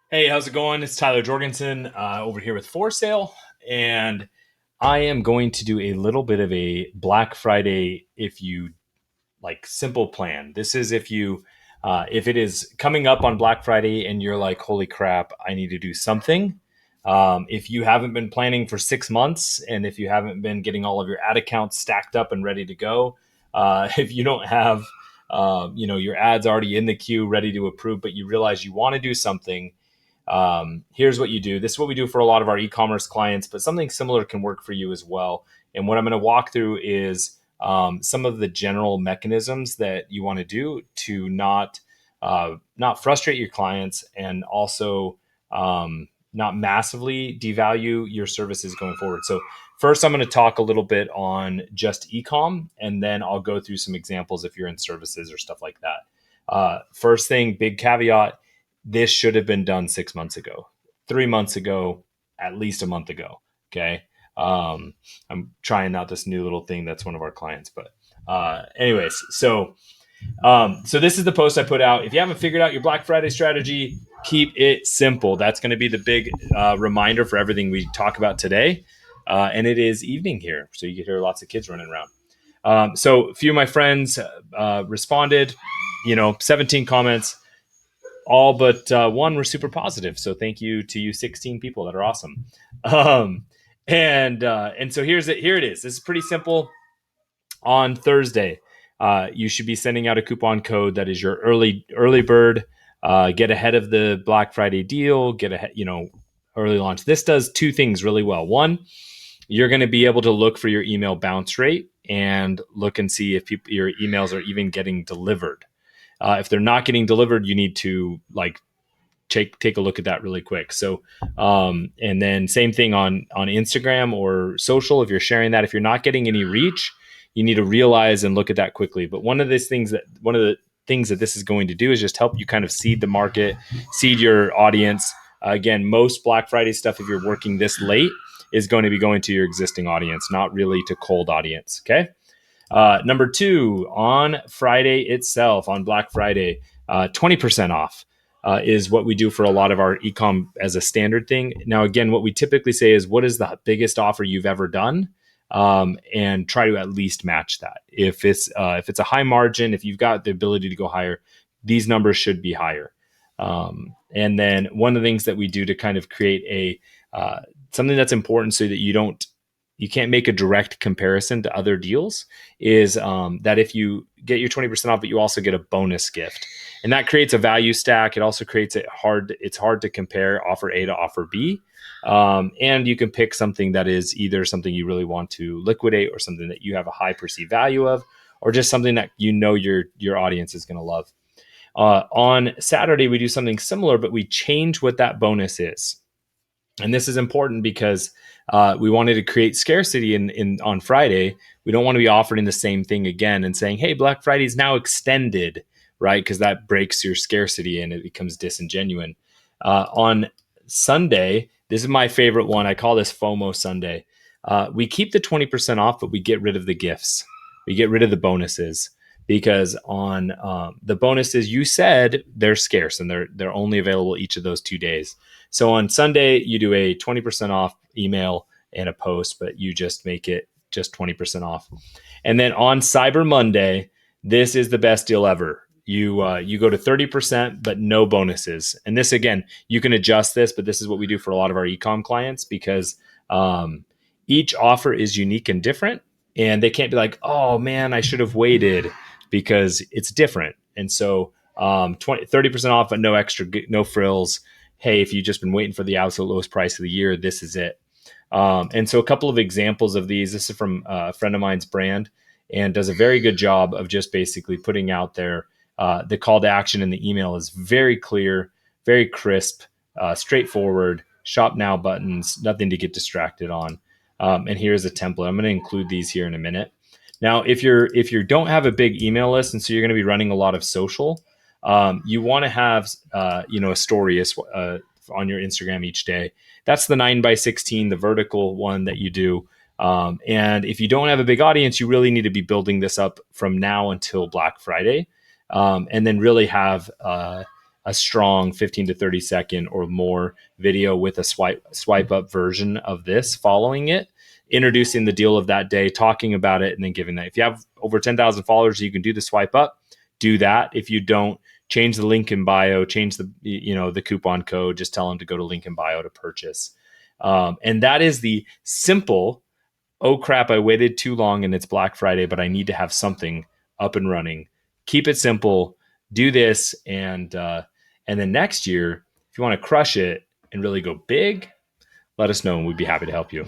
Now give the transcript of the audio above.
Hey, how's it going? It's Tyler Jorgensen over here with For Sale, and I am going to do a little bit of a Black Friday, if you like, simple plan. This is if it is coming up on Black Friday and you're like, holy crap, I need to do something. If you haven't been planning for 6 months, and if you haven't been getting all of your ad accounts stacked up and ready to go, if you don't have, your ads already in the queue, ready to approve, but you realize you want to do something, here's what you do. This is what we do for a lot of our e-commerce clients, but something similar can work for you as well. And what I'm going to walk through is some of the general mechanisms that you want to do to not frustrate your clients, and also not massively devalue your services going forward. So first, I'm going to talk a little bit on just ecom, and then I'll go through some examples if you're in services or stuff like that. First thing, big caveat: this should have been done 6 months ago, 3 months ago, at least a month ago. Okay. I'm trying out this new little thing that's one of our clients, but anyways, so this is the post I put out. If you haven't figured out your Black Friday strategy, keep it simple. That's going to be the big reminder for everything we talk about today. And it is evening here, so you can hear lots of kids running around. So a few of my friends responded, 17 comments, all but one were super positive. So thank you to you 16 people that are awesome. Um, and so here it is. This is pretty simple. On Thursday, you should be sending out a coupon code that is your early bird. Get ahead of the Black Friday deal. Get ahead, early launch. This does two things really well. One, you're going to be able to look for your email bounce rate and look and see if your emails are even getting delivered. If they're not getting delivered, you need to take a look at that really quick. So, and then same thing on Instagram or social. If you're sharing that, if you're not getting any reach, you need to realize and look at that quickly. But one of the things that this is going to do is just help you kind of seed the market, seed your audience. Again, most Black Friday stuff, if you're working this late, is going to be going to your existing audience, not really to cold audience. Okay. Number two, on Friday itself, on Black Friday, 20% off is what we do for a lot of our ecom as a standard thing. Now, again, what we typically say is, what is the biggest offer you've ever done? And try to at least match that. If it's a high margin, if you've got the ability to go higher, these numbers should be higher. And then one of the things that we do to kind of create something that's important so that you can't make a direct comparison to other deals is that if you get your 20% off, but you also get a bonus gift, and that creates a value stack. It also creates it's hard to compare offer A to offer B. And you can pick something that is either something you really want to liquidate, or something that you have a high perceived value of, or just something that your audience is going to love. On Saturday, we do something similar, but we change what that bonus is. And this is important because we wanted to create scarcity on Friday. We don't want to be offering the same thing again and saying, hey, Black Friday is now extended, right? Because that breaks your scarcity and it becomes disingenuous. On Sunday, this is my favorite one. I call this FOMO Sunday. We keep the 20% off, but we get rid of the gifts. We get rid of the bonuses, because on the bonuses, you said they're scarce and they're only available each of those 2 days. So on Sunday, you do a 20% off email and a post, but you just make it just 20% off. And then on Cyber Monday, this is the best deal ever. You go to 30%, but no bonuses. And this, again, you can adjust this, but this is what we do for a lot of our ecom clients, because each offer is unique and different, and they can't be like, oh man, I should have waited, because it's different. And so 30% off, but no extra, no frills. Hey, if you've just been waiting for the absolute lowest price of the year, this is it. And so a couple of examples of these. This is from a friend of mine's brand, and does a very good job of just basically putting out there the call to action in the email is very clear, very crisp, straightforward. Shop now buttons, nothing to get distracted on. And here's a template. I'm going to include these here in a minute. Now, if you don't have a big email list, and so you're going to be running a lot of social, you want to have a story on your Instagram each day. That's the 9x16, the vertical one that you do. And if you don't have a big audience, you really need to be building this up from now until Black Friday, and then really have a strong 15 to 30 second or more video with a swipe up version of this following it, introducing the deal of that day, talking about it, and then giving that. If you have over 10,000 followers, you can do the swipe up, do that. If you don't, change the link in bio, change the coupon code, just tell them to go to link in bio to purchase. And that is the simple, oh crap, I waited too long and it's Black Friday, but I need to have something up and running. Keep it simple, do this, and then next year, if you want to crush it and really go big, let us know and we'd be happy to help you.